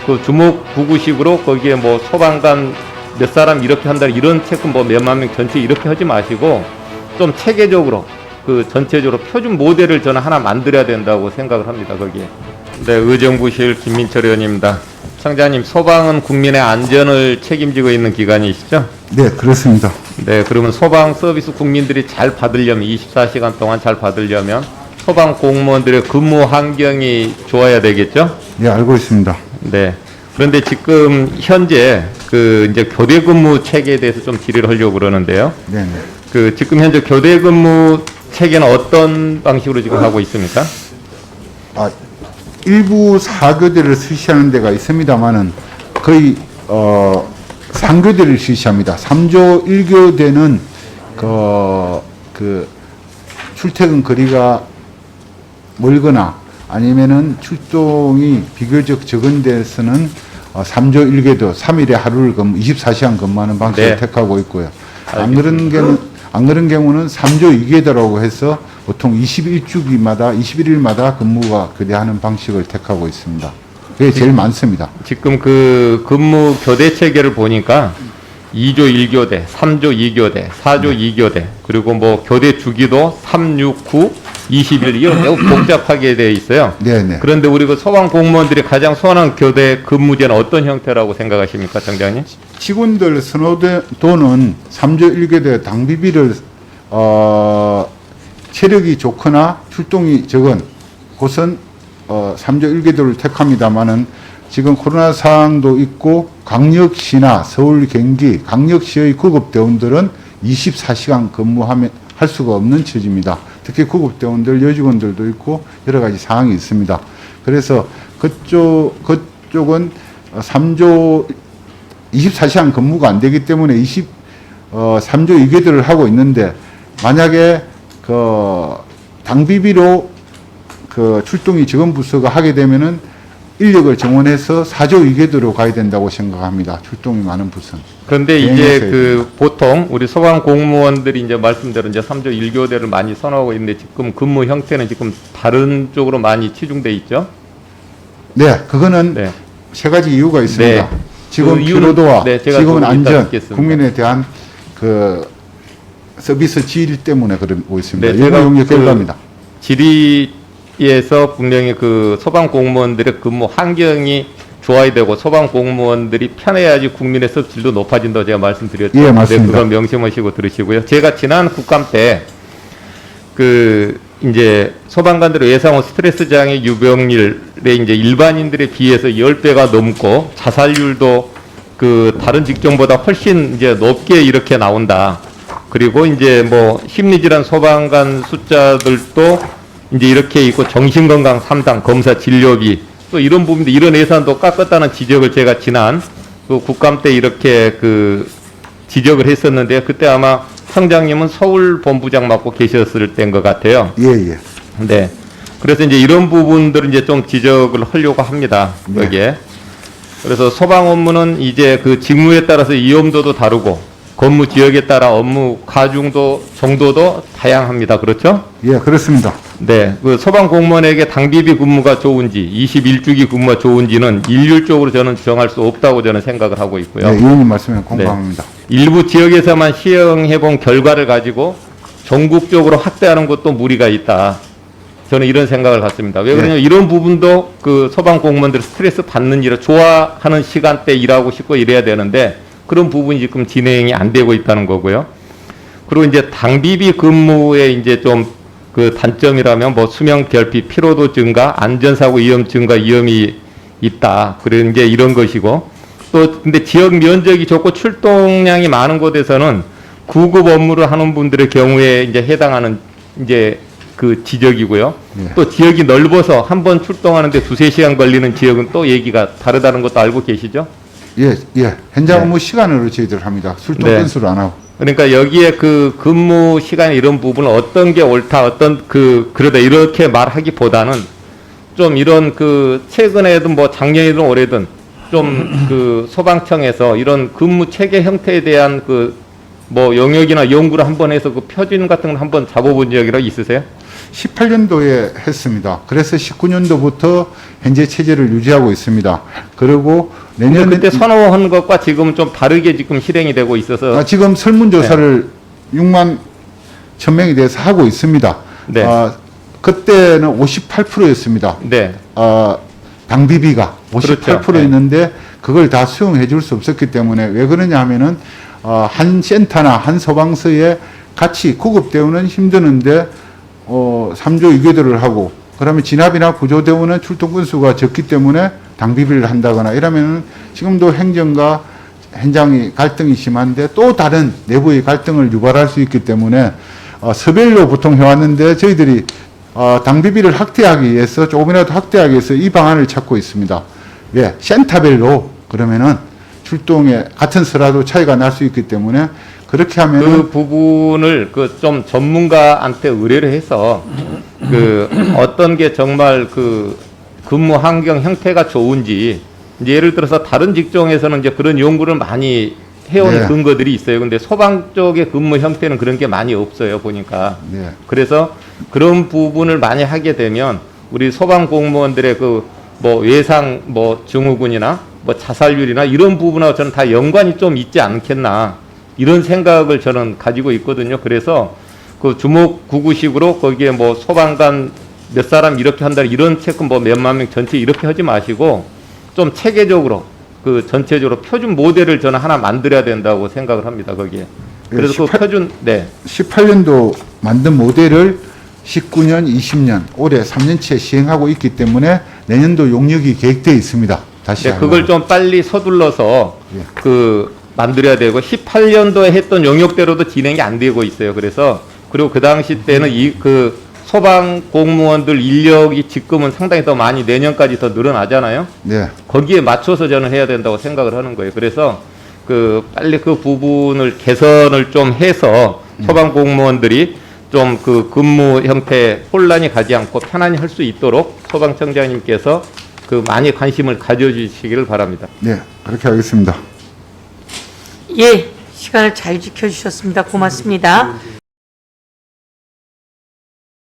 그 주먹구구식으로 거기에 뭐 소방관 몇 사람 이렇게 한다 이런 체크 뭐 몇만 명 전체 이렇게 하지 마시고 좀 체계적으로 그 전체적으로 표준 모델을 저는 하나 만들어야 된다고 생각을 합니다. 거기에. 네, 의정부실 김민철 의원입니다. 청장님, 소방은 국민의 안전을 책임지고 있는 기관이시죠? 네, 그렇습니다. 네, 그러면 소방 서비스 국민들이 잘 받으려면 24시간 동안 잘 받으려면 소방 공무원들의 근무 환경이 좋아야 되겠죠? 네, 알고 있습니다. 네. 그런데 지금 현재 그 이제 교대 근무 체계에 대해서 좀 질의를 하려고 그러는데요. 네, 네. 그 지금 현재 교대 근무 체계는 어떤 방식으로 지금 하고 있습니까? 일부 4교대를 실시하는 데가 있습니다만은 거의 3교대를 실시합니다. 3조 1교대는 그 출퇴근 거리가 멀거나 아니면은 출동이 비교적 적은 데서는 3조 1교대 3일에 하루를 24시간 근무하는 방식을 네. 택하고 있고요. 안 알겠습니다. 그런 경우는 3조 2교대라고 해서 보통 21일마다 근무가 교대하는 방식을 택하고 있습니다. 그게 제일 많습니다. 지금 그 근무 교대 체계를 보니까 2조 1교대, 3조 2교대, 4조 2교대, 그리고 뭐 교대 주기도 3, 6, 9, 20일 이런 매우 복잡하게 되어 있어요. 네네. 그런데 우리 그 소방 공무원들이 가장 선호하는 교대 근무제는 어떤 형태라고 생각하십니까, 청장님? 직원들 선호도는 3조 1교대 당비비를 체력이 좋거나 출동이 적은 곳은 3조 1교대를 택합니다만은 지금 코로나 상황도 있고 광역시나 서울, 경기, 광역시의 구급대원들은 24시간 근무하면 할 수가 없는 처지입니다. 특히 구급대원들, 여직원들도 있고 여러 가지 상황이 있습니다. 그래서 그쪽은 3조 24시간 근무가 안 되기 때문에 3조 2교대를 하고 있는데 만약에 당비비로 출동이 적은 부서가 하게 되면은 인력을 정원해서 4조 2교대로 가야 된다고 생각합니다. 출동이 많은 부서는. 그런데 이제 그 보통 우리 소방 공무원들이 이제 말씀대로 이제 3조 1교대를 많이 선호하고 있는데 지금 근무 형태는 지금 다른 쪽으로 많이 치중돼 있죠? 네, 그거는 네. 세 가지 이유가 있습니다. 네. 직원 그 이유는- 피로도와 네, 제가 직원 좀 이따 안전, 듣겠습니다. 국민에 대한 그 서비스 질 때문에 그러고 있습니다. 네, 연구 제가 용역 그 결과입니다. 질의에서 분명히 그 소방 공무원들의 근무 환경이 좋아야 되고 소방 공무원들이 편해야지 국민의 서비스질도 높아진다고 제가 말씀드렸죠. 예, 맞습니다. 네, 그건 명심하시고 들으시고요. 제가 지난 국감 때 그 이제 소방관들의 예상후 스트레스 장애 유병률에 이제 일반인들에 비해서 10배가 넘고 자살률도 그 다른 직종보다 훨씬 이제 높게 이렇게 나온다. 그리고 이제 뭐 심리질환 소방관 숫자들도 이제 이렇게 있고 정신건강 3당 검사 진료비 또 이런 부분도 이런 예산도 깎았다는 지적을 제가 지난 그 국감 때 이렇게 그 지적을 했었는데 그때 아마 청장님은 서울 본부장 맡고 계셨을 때인 것 같아요. 예, 예. 네. 그래서 이제 이런 부분들을 이제 좀 지적을 하려고 합니다. 네. 여기에. 그래서 소방 업무는 이제 그 직무에 따라서 위험도도 다르고 근무 지역에 따라 업무 과중도 정도도 다양합니다. 그렇죠? 예, 그렇습니다. 네. 그 소방 공무원에게 당비비 근무가 좋은지 21주기 근무가 좋은지는 일률적으로 저는 정할 수 없다고 저는 생각을 하고 있고요. 네, 의원님 말씀에 공감합니다. 일부 지역에서만 시행해본 결과를 가지고 전국적으로 확대하는 것도 무리가 있다. 저는 이런 생각을 갖습니다. 왜 그러냐면 이런 부분도 그 소방 공무원들이 스트레스 받는 일을 좋아하는 시간대 일하고 싶고 이래야 되는데 그런 부분이 지금 진행이 안 되고 있다는 거고요. 그리고 이제 당비비 근무에 이제 좀 그 단점이라면 뭐 수명 결핍, 피로도 증가, 안전사고 위험 증가 위험이 있다. 그런 게 이런 것이고 또 근데 지역 면적이 좁고 출동량이 많은 곳에서는 구급 업무를 하는 분들의 경우에 이제 해당하는 이제 그 지적이고요. 예. 또 지역이 넓어서 한 번 출동하는데 2-3시간 걸리는 지역은 또 얘기가 다르다는 것도 알고 계시죠? 예, 예. 현장 업무 시간으로 저희들 합니다. 출동 네. 건수를 안 하고. 그러니까 여기에 그 근무 시간 이런 부분을 어떤 게 옳다, 어떤 그러다 이렇게 말하기보다는 좀 이런 그 최근에든 뭐 작년이든 올해든 좀 그 소방청에서 이런 근무 체계 형태에 대한 그 뭐 영역이나 연구를 한번 해서 그 표준 같은 걸 한번 잡아본 적이라 있으세요? 18년도에 했습니다. 그래서 19년도부터 현재 체제를 유지하고 있습니다. 그리고 근데 내년에 그때 선호한 것과 지금은 좀 다르게 지금 실행이 되고 있어서 지금 설문조사를 6만 1,000명에 대해서 하고 있습니다. 네. 그때는 58%였습니다. 네. 당비비가 58% 그렇죠. 있는데 그걸 다 수용해 줄 수 없었기 때문에 왜 그러냐 하면은 한 센터나 한 소방서에 같이 구급대우는 힘드는데 3조 2궤도를 하고 그러면 진압이나 구조대우는 출동 건수가 적기 때문에 당비비를 한다거나 이러면은 지금도 행정과 현장이 갈등이 심한데 또 다른 내부의 갈등을 유발할 수 있기 때문에 서별로 보통 해왔는데 저희들이 당비비를 확대하기 위해서 조금이라도 확대하기 위해서 이 방안을 찾고 있습니다. 왜? 센터별로 그러면은 출동에 같은 서라도 차이가 날 수 있기 때문에 그렇게 하면은 그 부분을 그 좀 전문가한테 의뢰를 해서 그 어떤 게 정말 그 근무 환경 형태가 좋은지 이제 예를 들어서 다른 직종에서는 이제 그런 연구를 많이 해온 네. 근거들이 있어요. 근데 소방 쪽의 근무 형태는 그런 게 많이 없어요. 보니까. 네. 그래서 그런 부분을 많이 하게 되면 우리 소방 공무원들의 그 뭐 외상 뭐 증후군이나 뭐 자살률이나 이런 부분하고 저는 다 연관이 좀 있지 않겠나 이런 생각을 저는 가지고 있거든요. 그래서 그 주목구구식으로 거기에 뭐 소방관 몇 사람 이렇게 한다 이런 체크 뭐 몇만 명 전체 이렇게 하지 마시고 좀 체계적으로 그 전체적으로 표준 모델을 저는 하나 만들어야 된다고 생각을 합니다. 거기에. 그래서 그 18 표준 네. 18년도 만든 모델을 19년, 20년 올해 3년째 시행하고 있기 때문에 내년도 용역이 계획되어 있습니다. 다시 네, 그걸 좀 빨리 서둘러서 예. 그 만들어야 되고 18년도에 했던 용역대로도 진행이 안 되고 있어요. 그래서 그리고 그 당시 때는 이 그 소방 공무원들 인력이 지금은 상당히 더 많이 내년까지 더 늘어나잖아요. 네. 거기에 맞춰서 저는 해야 된다고 생각을 하는 거예요. 그래서 그 빨리 그 부분을 개선을 좀 해서 소방 공무원들이 좀 그 근무 형태 혼란이 가지 않고 편안히 할 수 있도록 소방청장님께서 그 많이 관심을 가져주시기를 바랍니다. 네. 그렇게 하겠습니다. 예, 시간을 잘 지켜주셨습니다. 고맙습니다.